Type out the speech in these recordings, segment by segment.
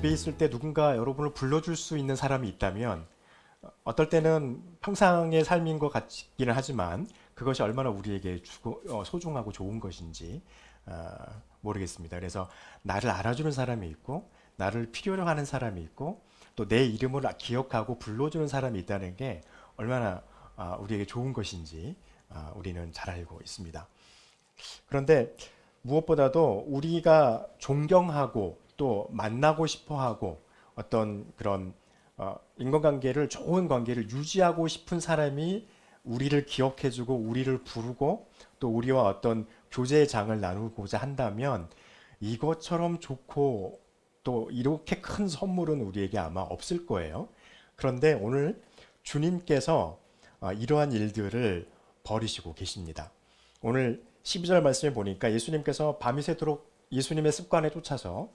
집에 있을 때 누군가 여러분을 불러줄 수 있는 사람이 있다면 어떨 때는 평상의 삶인 것 같기는 하지만 그것이 얼마나 우리에게 소중하고 좋은 것인지 어, 모르겠습니다. 그래서 나를 알아주는 사람이 있고 나를 필요로 하는 사람이 있고 또 내 이름을 기억하고 불러주는 사람이 있다는 게 얼마나 우리에게 좋은 것인지 우리는 잘 알고 있습니다. 그런데 무엇보다도 우리가 존경하고 또 만나고 싶어 하고 어떤 그런 인간관계를 좋은 관계를 유지하고 싶은 사람이 우리를 기억해주고 우리를 부르고 또 우리와 어떤 교제의 장을 나누고자 한다면 이것처럼 좋고 또 이렇게 큰 선물은 우리에게 아마 없을 거예요. 그런데 오늘 주님께서 이러한 일들을 벌이시고 계십니다. 오늘 12절 말씀에 보니까 예수님께서 밤이 새도록 예수님의 습관에 쫓아서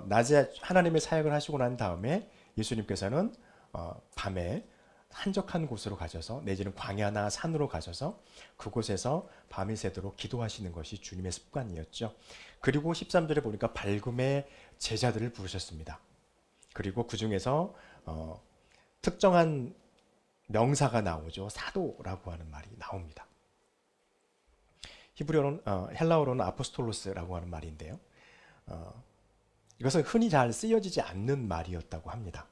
낮에 하나님의 사역을 하시고 난 다음에 예수님께서는 밤에 한적한 곳으로 가셔서 내지는 광야나 산으로 가셔서 그곳에서 밤이 새도록 기도하시는 것이 주님의 습관이었죠. 그리고 13절에 보니까 밝음의 제자들을 부르셨습니다. 그리고 그 중에서 특정한 명사가 나오죠. 사도라고 하는 말이 나옵니다. 히브리어로는 헬라어로는 아포스톨로스라고 하는 말인데요. 이것은 흔히 잘 쓰여지지 않는 말이었다고 합니다.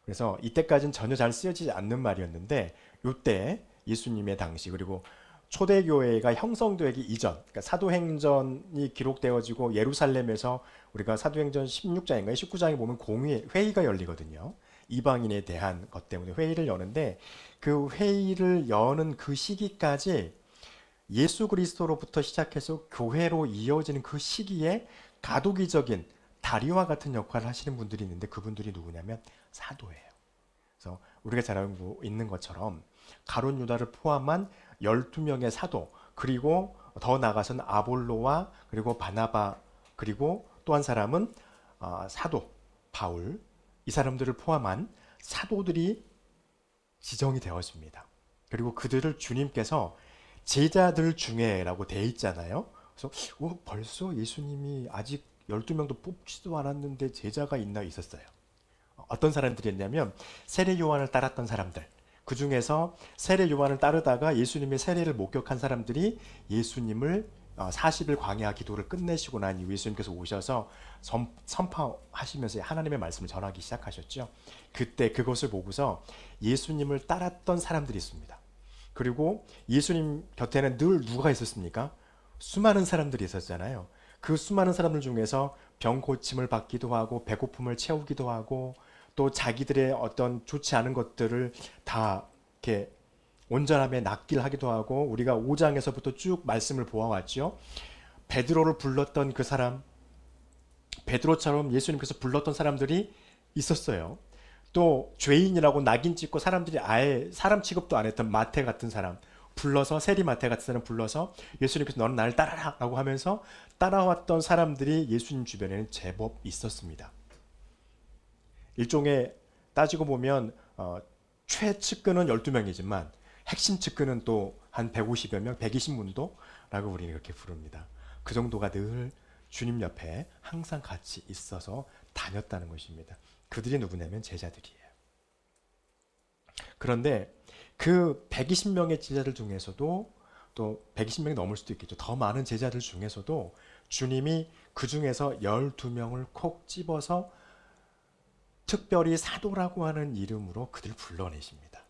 그래서 이때까지는 전혀 잘 쓰여지지 않는 말이었는데 이때 예수님의 당시 그리고 초대교회가 형성되기 이전 그러니까 사도행전이 기록되어지고 예루살렘에서 우리가 사도행전 16장인가요? 19장에 보면 회의가 열리거든요. 이방인에 대한 것 때문에 회의를 여는데 그 회의를 여는 그 시기까지 예수 그리스도로부터 시작해서 교회로 이어지는 그 시기에 가도기적인 다리와 같은 역할을 하시는 분들이 있는데 그분들이 누구냐면 사도예요. 그래서 우리가 잘 알고 있는 것처럼 가룟 유다를 포함한 12명의 사도 그리고 더 나아가서는 아볼로와 그리고 바나바 그리고 또 한 사람은 사도 바울 이 사람들을 포함한 사도들이 지정이 되었습니다. 그리고 그들을 주님께서 제자들 중에라고 돼 있잖아요. 그래서 벌써 예수님이 아직 12명도 뽑지도 않았는데 제자가 있었어요. 어떤 사람들이었냐면 세례 요한을 따랐던 사람들. 그 중에서 세례 요한을 따르다가 예수님의 세례를 목격한 사람들이 예수님을 40일 광야 기도를 끝내시고 난 이후 예수님께서 오셔서 선포하시면서 하나님의 말씀을 전하기 시작하셨죠. 그때 그것을 보고서 예수님을 따랐던 사람들이 있습니다. 그리고 예수님 곁에는 늘 누가 있었습니까? 수많은 사람들이 있었잖아요. 그 수많은 사람들 중에서 병 고침을 받기도 하고 배고픔을 채우기도 하고 또 자기들의 어떤 좋지 않은 것들을 다 이렇게 온전함에 낫길 하기도 하고 우리가 5장에서부터 쭉 말씀을 보아왔죠. 베드로를 불렀던 그 사람, 베드로처럼 예수님께서 불렀던 사람들이 있었어요. 또 죄인이라고 낙인 찍고 사람들이 아예 사람 취급도 안 했던 마태 같은 사람 불러서 세리 마태 같은 사람 불러서 예수님께서 너는 나를 따라라 라고 하면서 따라왔던 사람들이 예수님 주변에는 제법 있었습니다. 일종의 따지고 보면 최측근은 12명이지만 핵심 측근은 또 한 150여 명, 120문도라고 우리는 그렇게 부릅니다. 그 정도가 늘 주님 옆에 항상 같이 있어서 다녔다는 것입니다. 그들이 누구냐면 제자들이에요. 그런데 그 120명의 제자들 중에서도 또 120명이 넘을 수도 있겠죠. 더 많은 제자들 중에서도 주님이 그 중에서 12명을 콕 집어서 특별히 사도라고 하는 이름으로 그들 불러내십니다.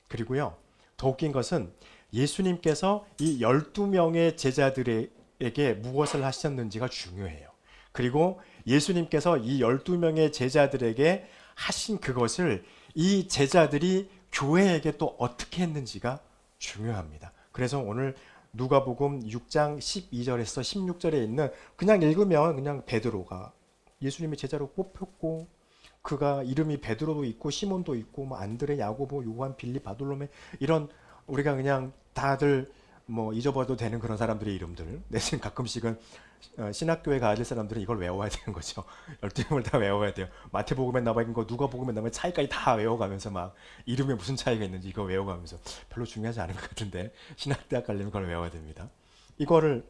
그리고요, 더 웃긴 것은 예수님께서 이 12명의 제자들에게 무엇을 하셨는지가 중요해요. 그리고 예수님께서 이 12명의 제자들에게 하신 그것을 이 제자들이 교회에게 또 어떻게 했는지가 중요합니다. 그래서 오늘 누가복음 6장 12절에서 16절에 있는 그냥 읽으면 그냥 베드로가 예수님의 제자로 뽑혔고 그가 이름이 베드로도 있고 시몬도 있고 뭐 안드레, 야고보, 요한, 빌립, 바돌로메 이런 우리가 그냥 다들 뭐 잊어버려도 되는 그런 사람들의 이름들 내지는 가끔씩은 신학교에 가야 될 사람들은 이걸 외워야 되는 거죠. 12명을 다 외워야 돼요. 마태복음에 나와 있는 거 누가복음에 나와 있는 차이까지 다 외워가면서 막 이름에 무슨 차이가 있는지 이거 외워가면서 별로 중요하지 않은 것 같은데 신학대학 가려면 그걸 외워야 됩니다. 이거를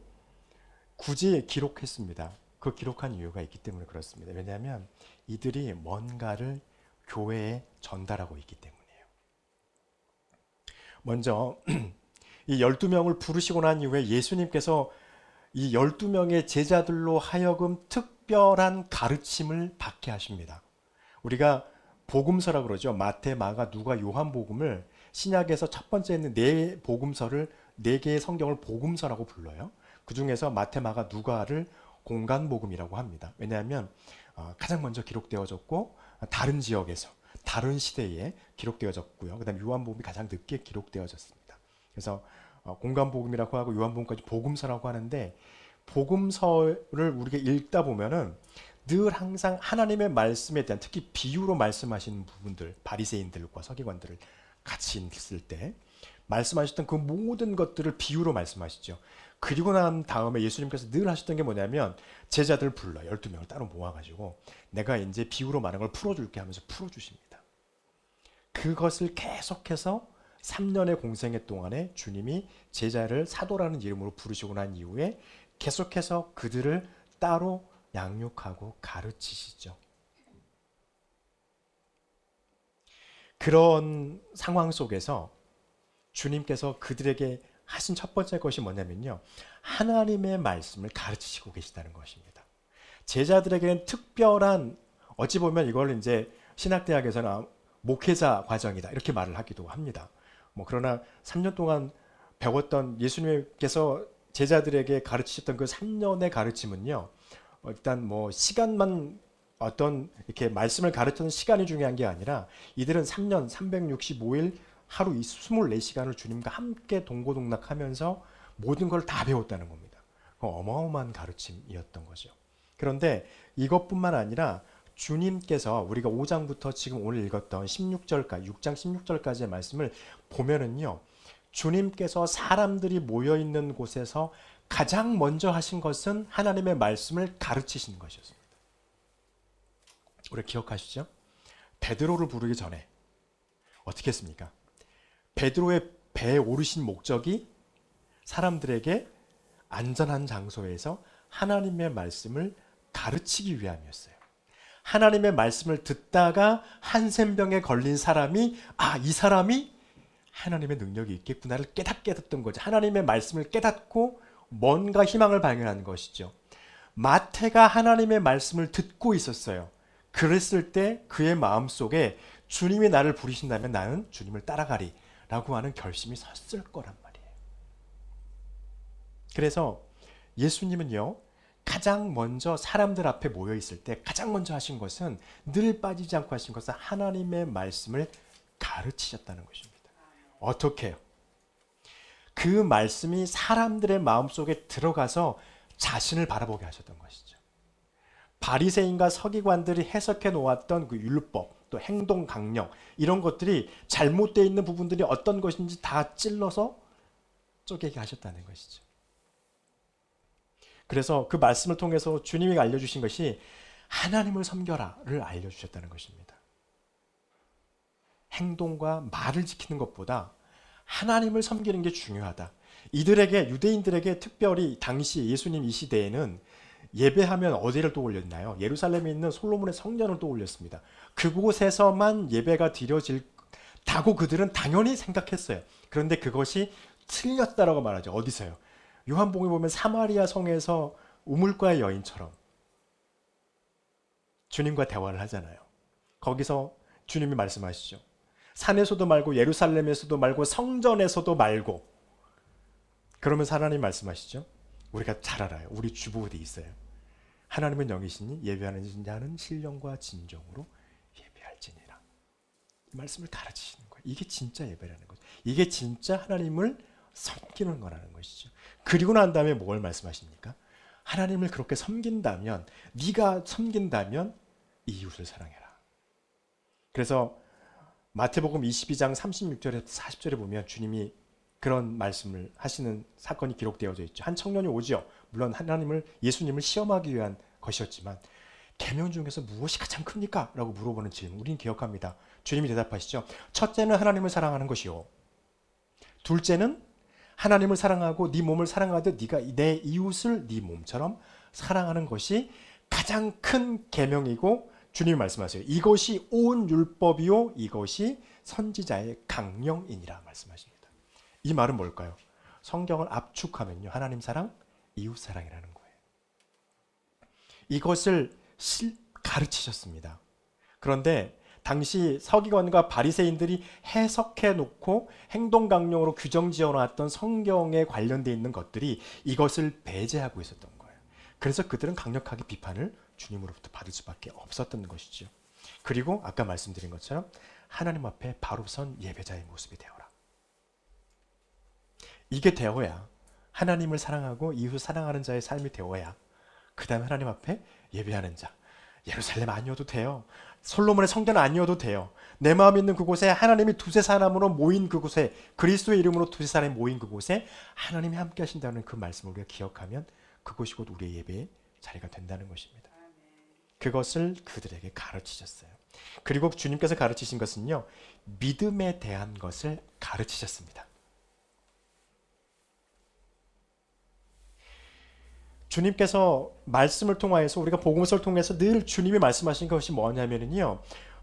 굳이 기록했습니다. 그 기록한 이유가 있기 때문에 그렇습니다. 왜냐하면 이들이 뭔가를 교회에 전달하고 있기 때문이에요. 먼저 이 12명을 부르시고 난 이후에 예수님께서 이 12명의 제자들로 하여금 특별한 가르침을 받게 하십니다. 우리가 복음서라고 그러죠. 마태, 마가, 누가, 요한복음을 신약에서 첫 번째는 네 복음서를 네 개의 성경을 복음서라고 불러요. 그 중에서 마태, 마가, 누가를 공간복음이라고 합니다. 왜냐하면 가장 먼저 기록되어졌고 다른 지역에서 다른 시대에 기록되어졌고요. 그다음에 요한복음이 가장 늦게 기록되어졌습니다. 그래서 공간복음이라고 하고 요한복음까지 복음서라고 하는데 복음서를 우리가 읽다 보면은 늘 항상 하나님의 말씀에 대한 특히 비유로 말씀하시는 부분들 바리새인들과 서기관들을 같이 있을 때 말씀하셨던 그 모든 것들을 비유로 말씀하시죠. 그리고 난 다음에 예수님께서 늘 하셨던 게 뭐냐면 제자들 불러 12명을 따로 모아가지고 내가 이제 비유로 말한 걸 풀어줄게 하면서 풀어주십니다. 그것을 계속해서 3년의 공생애 동안에 주님이 제자를 사도라는 이름으로 부르시고 난 이후에 계속해서 그들을 따로 양육하고 가르치시죠. 그런 상황 속에서 주님께서 그들에게 하신 첫 번째 것이 뭐냐면요. 하나님의 말씀을 가르치시고 계시다는 것입니다. 제자들에게는 특별한 어찌 보면 이걸 이제 신학대학에서는 목회자 과정이다 이렇게 말을 하기도 합니다. 그러나 3년 동안 배웠던 예수님께서 제자들에게 가르치셨던 그 3년의 가르침은요. 일단 시간만 어떤 이렇게 말씀을 가르치는 시간이 중요한 게 아니라 이들은 3년 365일 하루 24시간을 주님과 함께 동고동락하면서 모든 걸 다 배웠다는 겁니다. 어마어마한 가르침이었던 거죠. 그런데 이것뿐만 아니라 주님께서 우리가 5장부터 지금 오늘 읽었던 16절까지 6장 16절까지의 말씀을 보면은요. 주님께서 사람들이 모여 있는 곳에서 가장 먼저 하신 것은 하나님의 말씀을 가르치시는 것이었습니다. 우리 기억하시죠? 베드로를 부르기 전에 어떻게 했습니까? 베드로의 배에 오르신 목적이 사람들에게 안전한 장소에서 하나님의 말씀을 가르치기 위함이었어요. 하나님의 말씀을 듣다가 한센병에 걸린 사람이 이 사람이 하나님의 능력이 있겠구나를 깨닫게 됐던 거죠. 하나님의 말씀을 깨닫고 뭔가 희망을 발견하는 것이죠. 마태가 하나님의 말씀을 듣고 있었어요. 그랬을 때 그의 마음속에 주님이 나를 부르신다면 나는 주님을 따라가리 라고 하는 결심이 섰을 거란 말이에요. 그래서 예수님은요. 가장 먼저 사람들 앞에 모여 있을 때 가장 먼저 하신 것은 늘 빠지지 않고 하신 것은 하나님의 말씀을 가르치셨다는 것입니다. 어떻게 해요? 그 말씀이 사람들의 마음속에 들어가서 자신을 바라보게 하셨던 것이죠. 바리새인과 서기관들이 해석해 놓았던 그 율법, 또 행동 강령 이런 것들이 잘못되어 있는 부분들이 어떤 것인지 다 찔러서 쪼개게 하셨다는 것이죠. 그래서 그 말씀을 통해서 주님이 알려주신 것이 하나님을 섬겨라를 알려주셨다는 것입니다. 행동과 말을 지키는 것보다 하나님을 섬기는 게 중요하다. 이들에게 유대인들에게 특별히 당시 예수님 이 시대에는 예배하면 어디를 떠올렸나요? 예루살렘에 있는 솔로몬의 성전을 떠올렸습니다. 그곳에서만 예배가 드려질다고 그들은 당연히 생각했어요. 그런데 그것이 틀렸다라고 말하죠. 어디서요? 요한복음에 보면 사마리아 성에서 우물가의 여인처럼 주님과 대화를 하잖아요. 거기서 주님이 말씀하시죠. 산에서도 말고 예루살렘에서도 말고 성전에서도 말고 그러면서 하나님 말씀하시죠. 우리가 잘 알아요. 우리 주보에 있어요. 하나님은 영이시니 예배하는 자는 신령과 진정으로 예배할지니라. 이 말씀을 가르치시는 거예요. 이게 진짜 예배라는 거죠. 이게 진짜 하나님을 섬기는 거라는 것이죠. 그리고 난 다음에 뭘 말씀하십니까? 하나님을 그렇게 섬긴다면 네가 섬긴다면 이웃을 사랑해라. 그래서 마태복음 22장 36절에서 40절에 보면 주님이 그런 말씀을 하시는 사건이 기록되어져 있죠. 한 청년이 오지요. 물론 예수님을 시험하기 위한 것이었지만 계명 중에서 무엇이 가장 큽니까? 라고 물어보는 질문 우리는 기억합니다. 주님이 대답하시죠. 첫째는 하나님을 사랑하는 것이요. 둘째는 하나님을 사랑하고 네 몸을 사랑하듯 네가 내 이웃을 네 몸처럼 사랑하는 것이 가장 큰 계명이고 주님이 말씀하세요. 이것이 온 율법이요 이것이 선지자의 강령이니라 말씀하십니다. 이 말은 뭘까요? 성경을 압축하면요. 하나님 사랑, 이웃 사랑이라는 거예요. 이것을 가르치셨습니다. 그런데 당시 서기관과 바리새인들이 해석해 놓고 행동 강령으로 규정 지어 놨던 성경에 관련되어 있는 것들이 이것을 배제하고 있었던 거예요. 그래서 그들은 강력하게 비판을 주님으로부터 받을 수밖에 없었던 것이죠. 그리고 아까 말씀드린 것처럼 하나님 앞에 바로 선 예배자의 모습이 되어라. 이게 되어야 하나님을 사랑하고 이웃을 사랑하는 자의 삶이 되어야 그 다음에 하나님 앞에 예배하는 자. 예루살렘 아니어도 돼요. 솔로몬의 성전 아니어도 돼요. 내 마음 있는 그곳에 하나님이 두세 사람으로 모인 그곳에 그리스도의 이름으로 두세 사람이 모인 그곳에 하나님이 함께 하신다는 그 말씀을 우리가 기억하면 그것이 곧 우리의 예배의 자리가 된다는 것입니다. 그것을 그들에게 가르치셨어요. 그리고 주님께서 가르치신 것은요. 믿음에 대한 것을 가르치셨습니다. 주님께서 말씀을 통하여서 우리가 복음서를 통해서 늘 주님이 말씀하신 것이 뭐냐면요.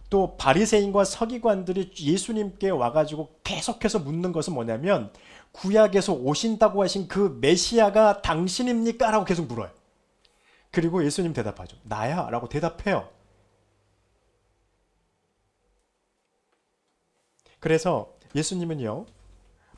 또 바리새인과 서기관들이 예수님께 와가지고 계속해서 묻는 것은 뭐냐면 구약에서 오신다고 하신 그 메시아가 당신입니까? 라고 계속 물어요. 그리고 예수님 대답하죠. 나야 라고 대답해요. 그래서 예수님은요.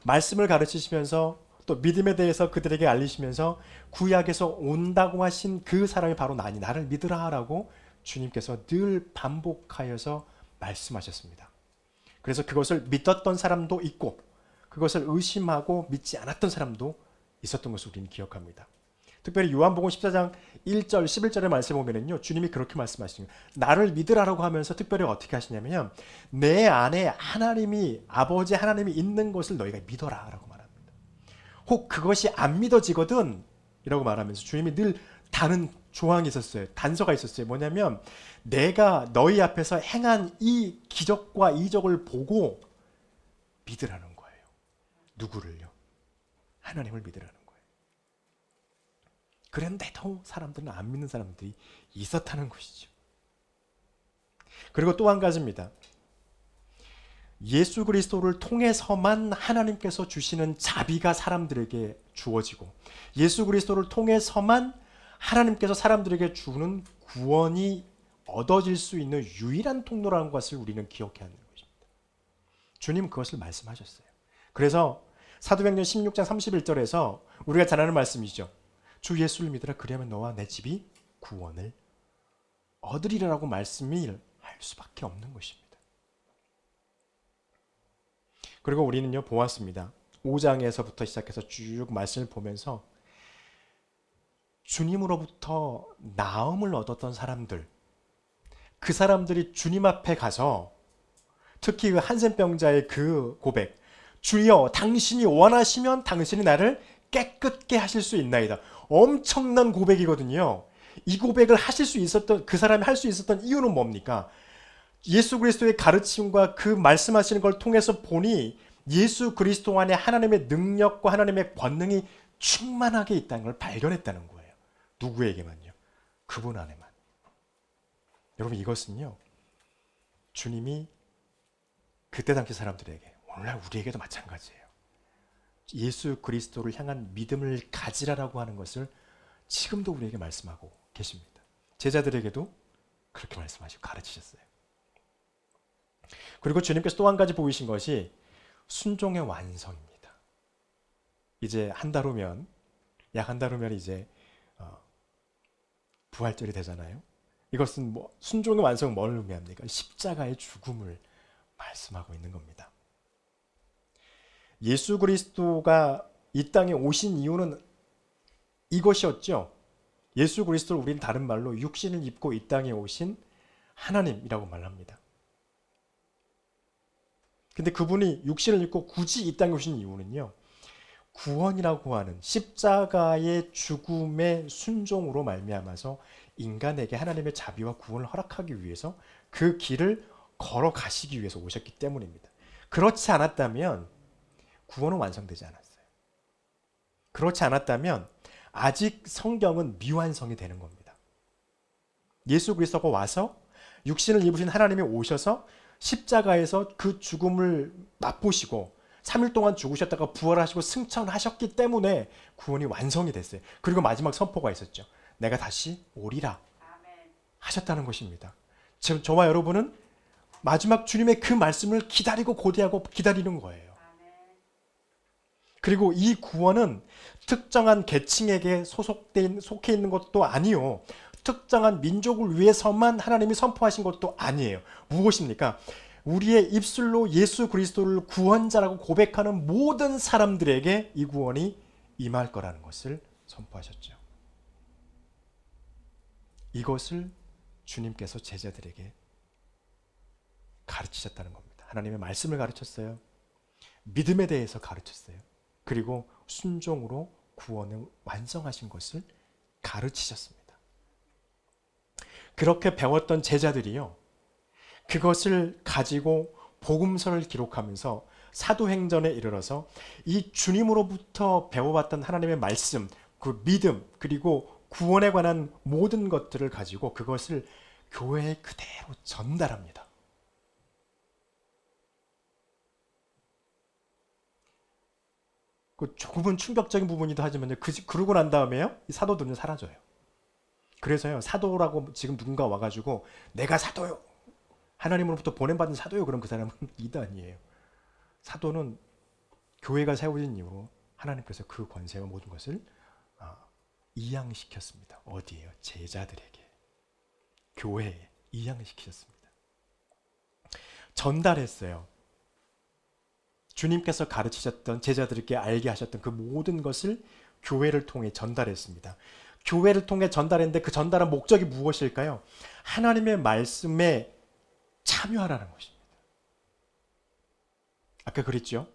말씀을 가르치시면서 또 믿음에 대해서 그들에게 알리시면서 구약에서 온다고 하신 그 사람이 바로 나니 나를 믿으라 라고 주님께서 늘 반복하여서 말씀하셨습니다. 그래서 그것을 믿었던 사람도 있고 그것을 의심하고 믿지 않았던 사람도 있었던 것을 우리는 기억합니다. 특별히 요한복음 14장 1절 11절의 말씀에 보면은요. 주님이 그렇게 말씀하시는 거예요. 나를 믿으라라고 하면서 특별히 어떻게 하시냐면 내 안에 하나님이 아버지 하나님이 있는 것을 너희가 믿어라라고 말합니다. 혹 그것이 안 믿어지거든 이라고 말하면서 주님이 늘 다는 조항이 있었어요. 단서가 있었어요. 뭐냐면 내가 너희 앞에서 행한 이 기적과 이적을 보고 믿으라는 거예요. 누구를요? 하나님을 믿으라는 거예요. 그런데도 사람들은 안 믿는 사람들이 있었다는 것이죠. 그리고 또 한 가지입니다. 예수 그리스도를 통해서만 하나님께서 주시는 자비가 사람들에게 주어지고 예수 그리스도를 통해서만 하나님께서 사람들에게 주는 구원이 얻어질 수 있는 유일한 통로라는 것을 우리는 기억해야 하는 것입니다. 주님은 그것을 말씀하셨어요. 그래서 사도행전 16장 31절에서 우리가 잘 아는 말씀이죠. 주 예수를 믿으라 그리하면 너와 내 집이 구원을 얻으리라고 말씀을 할 수밖에 없는 것입니다. 그리고 우리는요 보았습니다. 5장에서부터 시작해서 쭉 말씀을 보면서 주님으로부터 나음을 얻었던 사람들, 그 사람들이 주님 앞에 가서 특히 그 한센병자의 그 고백, 주여 당신이 원하시면 당신이 나를 깨끗게 하실 수 있나이다. 엄청난 고백이거든요. 이 고백을 하실 수 있었던 그 사람이 할 수 있었던 이유는 뭡니까? 예수 그리스도의 가르침과 그 말씀하시는 걸 통해서 보니 예수 그리스도 안에 하나님의 능력과 하나님의 권능이 충만하게 있다는 걸 발견했다는 거예요. 누구에게만요? 그분 안에만. 여러분 이것은요. 주님이 그때 당시 사람들에게 오늘날 우리에게도 마찬가지예요. 예수 그리스도를 향한 믿음을 가지라라고 하는 것을 지금도 우리에게 말씀하고 계십니다. 제자들에게도 그렇게 말씀하시고 가르치셨어요. 그리고 주님께서 또 한 가지 보이신 것이 순종의 완성입니다. 이제 약 한 달 후면 이제 부활절이 되잖아요. 이것은 순종의 완성은 뭘 의미합니까? 십자가의 죽음을 말씀하고 있는 겁니다. 예수 그리스도가 이 땅에 오신 이유는 이것이었죠. 예수 그리스도를 우리는 다른 말로 육신을 입고 이 땅에 오신 하나님이라고 말합니다. 근데 그분이 육신을 입고 굳이 이 땅에 오신 이유는요. 구원이라고 하는 십자가의 죽음의 순종으로 말미암아서 인간에게 하나님의 자비와 구원을 허락하기 위해서 그 길을 걸어가시기 위해서 오셨기 때문입니다. 그렇지 않았다면 구원은 완성되지 않았어요. 그렇지 않았다면 아직 성경은 미완성이 되는 겁니다. 예수 그리스도가 와서 육신을 입으신 하나님이 오셔서 십자가에서 그 죽음을 맛보시고 3일 동안 죽으셨다가 부활하시고 승천하셨기 때문에 구원이 완성이 됐어요. 그리고 마지막 선포가 있었죠. 내가 다시 오리라 하셨다는 것입니다. 지금 저와 여러분은 마지막 주님의 그 말씀을 기다리고 고대하고 기다리는 거예요. 그리고 이 구원은 특정한 계층에게 속해 있는 것도 아니요. 특정한 민족을 위해서만 하나님이 선포하신 것도 아니에요. 무엇입니까? 우리의 입술로 예수 그리스도를 구원자라고 고백하는 모든 사람들에게 이 구원이 임할 거라는 것을 선포하셨죠. 이것을 주님께서 제자들에게 가르치셨다는 겁니다. 하나님의 말씀을 가르쳤어요. 믿음에 대해서 가르쳤어요. 그리고 순종으로 구원을 완성하신 것을 가르치셨습니다. 그렇게 배웠던 제자들이요, 그것을 가지고 복음서를 기록하면서 사도행전에 이르러서 이 주님으로부터 배워왔던 하나님의 말씀, 그 믿음, 그리고 구원에 관한 모든 것들을 가지고 그것을 교회에 그대로 전달합니다. 그 조금은 충격적인 부분이기도 하지만요. 그러고 난 다음에요, 이 사도들은 사라져요. 그래서요, 사도라고 지금 누군가 와가지고 내가 사도요, 하나님으로부터 보냄받은 사도요, 그럼 그 사람은 이단이에요. 사도는 교회가 세워진 이후로 하나님께서 그 권세와 모든 것을 이양시켰습니다. 어디에요? 제자들에게, 교회에 이양시키셨습니다. 전달했어요. 주님께서 가르치셨던, 제자들에게 알게 하셨던 그 모든 것을 교회를 통해 전달했습니다. 교회를 통해 전달했는데 그 전달한 목적이 무엇일까요? 하나님의 말씀에 참여하라는 것입니다. 아까 그랬죠?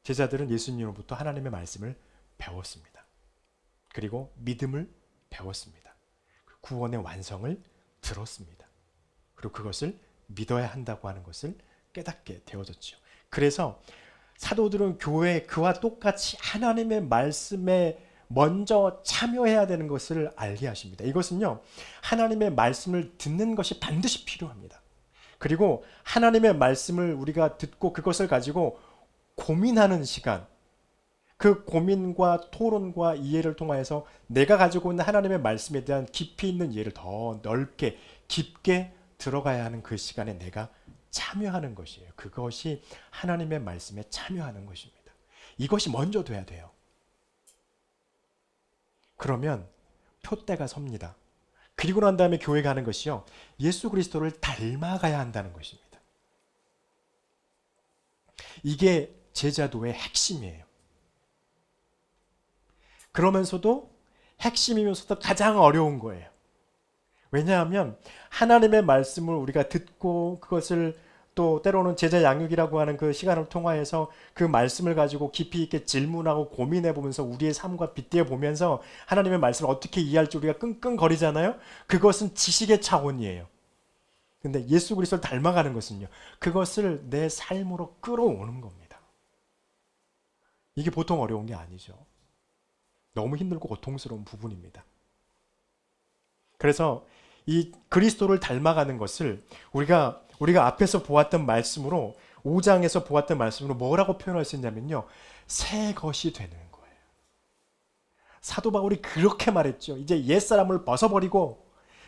제자들은 예수님으로부터 하나님의 말씀을 배웠습니다. 그리고 믿음을 배웠습니다. 구원의 완성을 들었습니다. 그리고 그것을 믿어야 한다고 하는 것을 깨닫게 되어졌죠. 그래서 사도들은 교회에 그와 똑같이 하나님의 말씀에 먼저 참여해야 되는 것을 알게 하십니다. 이것은요, 하나님의 말씀을 듣는 것이 반드시 필요합니다. 그리고 하나님의 말씀을 우리가 듣고 그것을 가지고 고민하는 시간, 그 고민과 토론과 이해를 통하여서 내가 가지고 있는 하나님의 말씀에 대한 깊이 있는 이해를 더 넓게 깊게 들어가야 하는 그 시간에 내가 참여하는 것이에요. 그것이 하나님의 말씀에 참여하는 것입니다. 이것이 먼저 돼야 돼요. 그러면 표대가 섭니다. 그리고 난 다음에 교회가 하는 것이요, 예수 그리스도를 닮아가야 한다는 것입니다. 이게 제자도의 핵심이에요. 그러면서도 핵심이면서도 가장 어려운 거예요. 왜냐하면 하나님의 말씀을 우리가 듣고 그것을 또 때로는 제자 양육이라고 하는 그 시간을 통하여서 그 말씀을 가지고 깊이 있게 질문하고 고민해 보면서 우리의 삶과 빗대어 보면서 하나님의 말씀을 어떻게 이해할지 우리가 끙끙거리잖아요. 그것은 지식의 차원이에요. 근데 예수 그리스도를 닮아가는 것은요, 그것을 내 삶으로 끌어오는 겁니다. 이게 보통 어려운 게 아니죠. 너무 힘들고 고통스러운 부분입니다. 그래서 이 그리스도를 닮아가는 것을 우리가 앞에서 보았던 말씀으로, 5장에서 보았던 말씀으로 뭐라고 표현할 수 있냐면요, 새 것이 되는 거예요. 사도 바울이 그렇게 말했죠. 이제 옛사람을 벗어버리고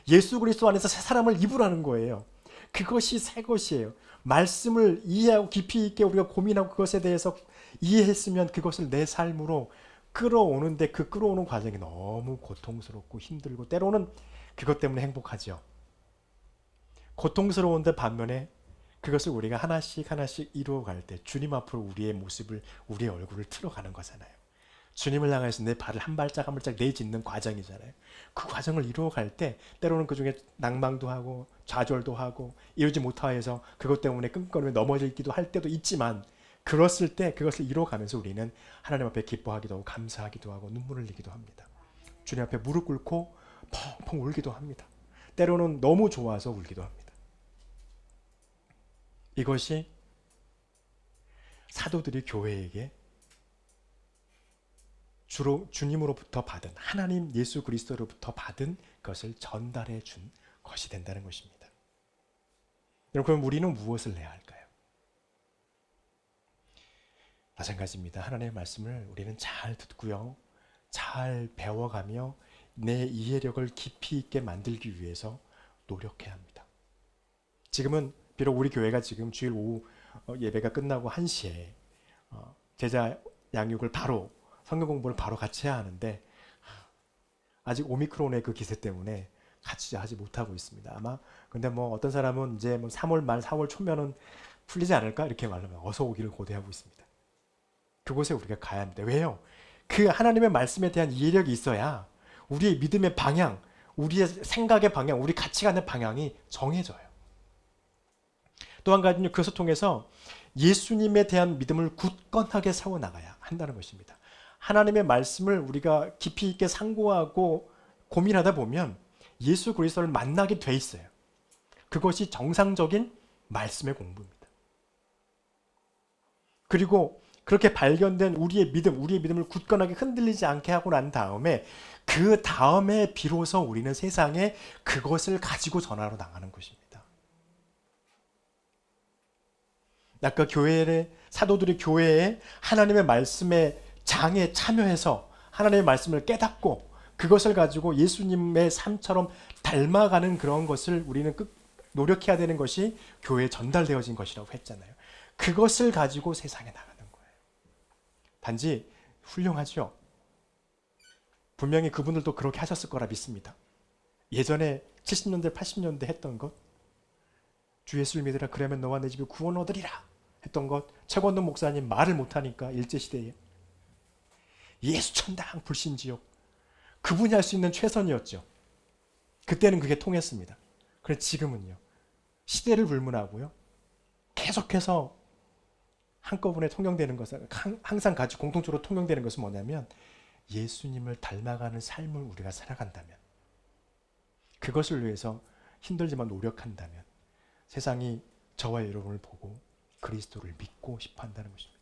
예수 그리스도 안에서 새 사람을 입으라는 거예요. 그것이 새 것이에요. 말씀을 이해하고 깊이 있게 우리가 고민하고 그것에 대해서 이해했으면 그것을 내 삶으로 끌어오는데, 그 끌어오는 과정이 너무 고통스럽고 힘들고 때로는 그것 때문에 행복하죠. 고통스러운데 반면에 그것을 우리가 하나씩 하나씩 이루어갈 때 주님 앞으로 우리의 모습을, 우리의 얼굴을 틀어가는 거잖아요. 주님을 향해서 내 발을 한 발짝 한 발짝 내딛는 과정이잖아요. 그 과정을 이루어갈 때 때로는 그중에 낭망도 하고 좌절도 하고 이루지 못하여서 그것 때문에 끙끙거리며 넘어지기도 할 때도 있지만, 그랬을 때 그것을 이루어가면서 우리는 하나님 앞에 기뻐하기도 하고 감사하기도 하고 눈물을 흘리기도 합니다. 주님 앞에 무릎 꿇고 펑펑 울기도 합니다. 때로는 너무 좋아서 울기도 합니다. 이것이 사도들이 교회에게 주로 주님으로부터 받은, 하나님 예수 그리스도로부터 받은 것을 전달해 준 것이 된다는 것입니다. 그럼 우리는 무엇을 해야 할까요? 마찬가지입니다. 하나님의 말씀을 우리는 잘 듣고요, 잘 배워가며 내 이해력을 깊이 있게 만들기 위해서 노력해야 합니다. 지금은 비록 우리 교회가 지금 주일 오후 예배가 끝나고 1시에 제자 양육을 바로, 성경 공부를 바로 같이 해야 하는데 아직 오미크론의 그 기세 때문에 같이 하지 못하고 있습니다. 아마 근데 뭐 어떤 사람은 이제 뭐 3월 말 4월 초면은 풀리지 않을까 이렇게 말하면 어서 오기를 고대하고 있습니다. 그곳에 우리가 가야 합니다. 왜요? 그 하나님의 말씀에 대한 이해력이 있어야 우리의 믿음의 방향, 우리의 생각의 방향, 우리 가치관의 방향이 정해져요. 또 한 가지는 그것을 통해서 예수님에 대한 믿음을 굳건하게 세워나가야 한다는 것입니다. 하나님의 말씀을 우리가 깊이 있게 상고하고 고민하다 보면 예수 그리스도를 만나게 돼 있어요. 그것이 정상적인 말씀의 공부입니다. 그리고 그렇게 발견된 우리의 믿음을 굳건하게 흔들리지 않게 하고 난 다음에 그 다음에 비로소 우리는 세상에 그것을 가지고 전하러 나가는 것입니다. 아까 교회의 사도들이 교회에 하나님의 말씀의 장에 참여해서 하나님의 말씀을 깨닫고 그것을 가지고 예수님의 삶처럼 닮아가는 그런 것을 우리는 노력해야 되는 것이 교회에 전달되어진 것이라고 했잖아요. 그것을 가지고 세상에 나가는 거예요. 단지 훌륭하죠. 분명히 그분들도 그렇게 하셨을 거라 믿습니다. 예전에 70년대 80년대 했던 것, 주 예수를 믿으라 그러면 너와 내 집이 구원 얻으리라 했던 것, 최권동 목사님 말을 못하니까 일제시대에 예수 천당 불신지옥, 그분이 할 수 있는 최선이었죠. 그때는 그게 통했습니다. 그런데 지금은요, 시대를 불문하고요, 계속해서 한꺼번에 통용되는 것은, 항상 같이 공통적으로 통용되는 것은 뭐냐면 예수님을 닮아가는 삶을 우리가 살아간다면, 그것을 위해서 힘들지만 노력한다면 세상이 저와 여러분을 보고 그리스도를 믿고 싶어 한다는 것입니다.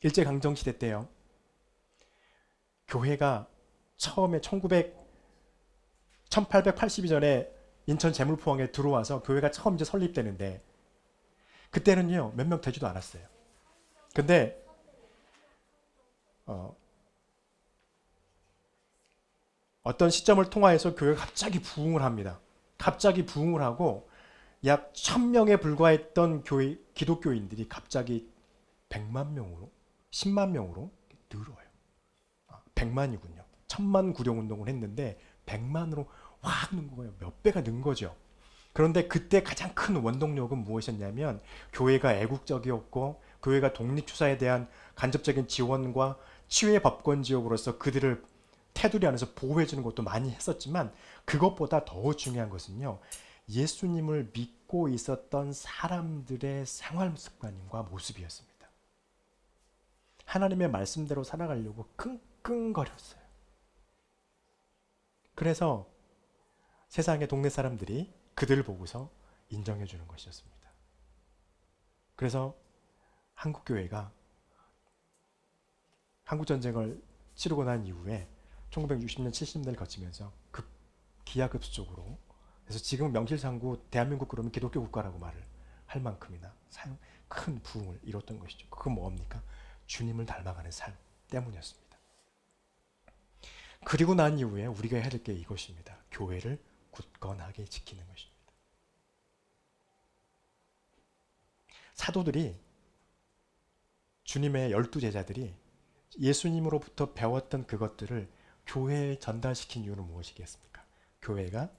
일제강점시대 때요, 교회가 처음에 1882년에 인천 제물포항에 들어와서 교회가 처음 이제 설립되는데, 그때는요 몇 명 되지도 않았어요. 근데 어떤 시점을 통하여서 교회가 갑자기 부흥을 합니다. 갑자기 부흥을 하고 약 1000명에 불과했던 기독교인들이 갑자기 100만 명으로, 10만 명으로 늘어요. 100만이군요. 1000만 구령운동을 했는데 100만으로 확 는 거예요. 몇 배가 는 거죠. 그런데 그때 가장 큰 원동력은 무엇이었냐면 교회가 애국적이었고 교회가 독립투사에 대한 간접적인 지원과 치유의 법권 지역으로서 그들을 테두리 안에서 보호해주는 것도 많이 했었지만, 그것보다 더 중요한 것은요, 예수님을 믿고 있었던 사람들의 생활 습관과 모습이었습니다. 하나님의 말씀대로 살아가려고 끙끙거렸어요. 그래서 세상의 동네 사람들이 그들을 보고서 인정해 주는 것이었습니다. 그래서 한국교회가 한국전쟁을 치르고 난 이후에 1960년, 70년대를 거치면서 기하급수적으로, 그래서 지금 명실상부 대한민국 그러면 기독교 국가라고 말을 할 만큼이나 큰 부흥을 이뤘던 것이죠. 그건 뭡니까? 주님을 닮아가는 삶 때문이었습니다. 그리고 난 이후에 우리가 해야 될 게 이것입니다. 교회를 굳건하게 지키는 것입니다. 사도들이, 주님의 12제자들이 예수님으로부터 배웠던 그것들을 교회에 전달시킨 이유는 무엇이겠습니까? 교회가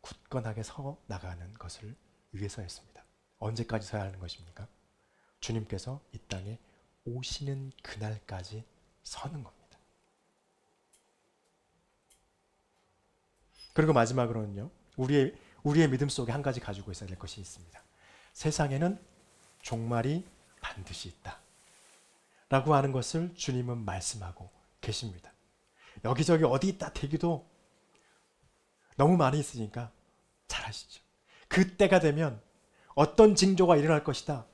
굳건하게 서 나가는 것을 위해서였습니다. 언제까지 서야 하는 것입니까? 주님께서 이 땅에 오시는 그날까지 서는 겁니다. 그리고 마지막으로는요, 우리의 믿음 속에 한 가지 가지고 있어야 될 것이 있습니다. 세상에는 종말이 반드시 있다 라고 하는 것을 주님은 말씀하고 계십니다. 여기저기 어디 있다 대기도 너무 많이 있으니까 잘 아시죠. 그때가 되면 어떤 징조가 일어날 것이다,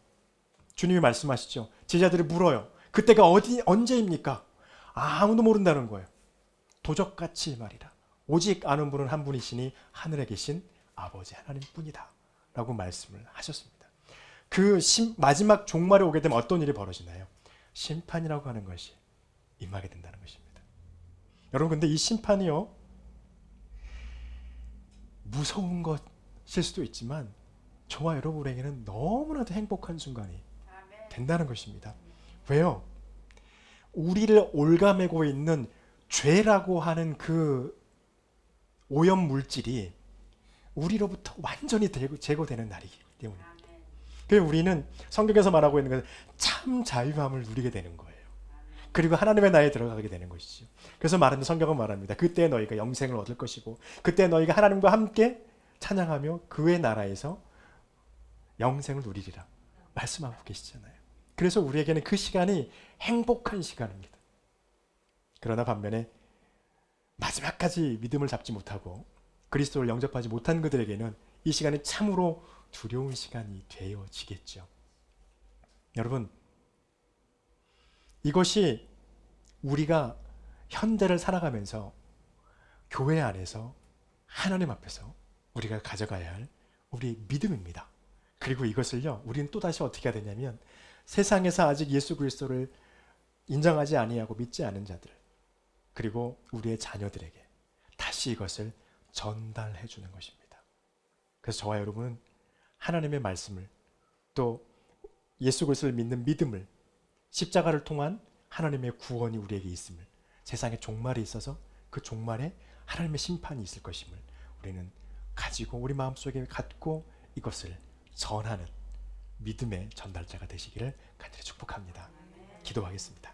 주님이 말씀하시죠. 제자들이 물어요. 그때가 언제입니까? 아무도 모른다는 거예요. 도적같이 말이라. 오직 아는 분은 한 분이시니 하늘에 계신 아버지 하나님뿐이다 라고 말씀을 하셨습니다. 그 마지막 종말에 오게 되면 어떤 일이 벌어지나요? 심판이라고 하는 것이 임하게 된다는 것입니다. 여러분, 근데 이 심판이요, 무서운 것일 수도 있지만 저와 여러분에게는 너무나도 행복한 순간이 된다는 것입니다. 왜요? 우리를 올가매고 있는 죄라고 하는 그 오염 물질이 우리로부터 완전히 제거되는 날이기 때문입니다. 그래서 우리는 성경에서 말하고 있는 것은 참 자유함을 누리게 되는 거예요. 그리고 하나님의 나라에 들어가게 되는 것이죠. 그래서 성경은 말합니다. 그때 너희가 영생을 얻을 것이고 그때 너희가 하나님과 함께 찬양하며 그의 나라에서 영생을 누리리라 말씀하고 계시잖아요. 그래서 우리에게는 그 시간이 행복한 시간입니다. 그러나 반면에 마지막까지 믿음을 잡지 못하고 그리스도를 영접하지 못한 그들에게는 이 시간이 참으로 두려운 시간이 되어지겠죠. 여러분, 이것이 우리가 현대를 살아가면서 교회 안에서 하나님 앞에서 우리가 가져가야 할 우리의 믿음입니다. 그리고 이것을요, 우리는 또다시 어떻게 해야 되냐면 세상에서 아직 예수 그리스도를 인정하지 아니하고 믿지 않은 자들, 그리고 우리의 자녀들에게 다시 이것을 전달해 주는 것입니다. 그래서 저와 여러분은 하나님의 말씀을, 또 예수 그리스도를 믿는 믿음을, 십자가를 통한 하나님의 구원이 우리에게 있음을, 세상에 종말이 있어서 그 종말에 하나님의 심판이 있을 것임을 우리는 가지고 우리 마음속에 갖고 이것을 전하는 믿음의 전달자가 되시기를 간절히 축복합니다. 기도하겠습니다.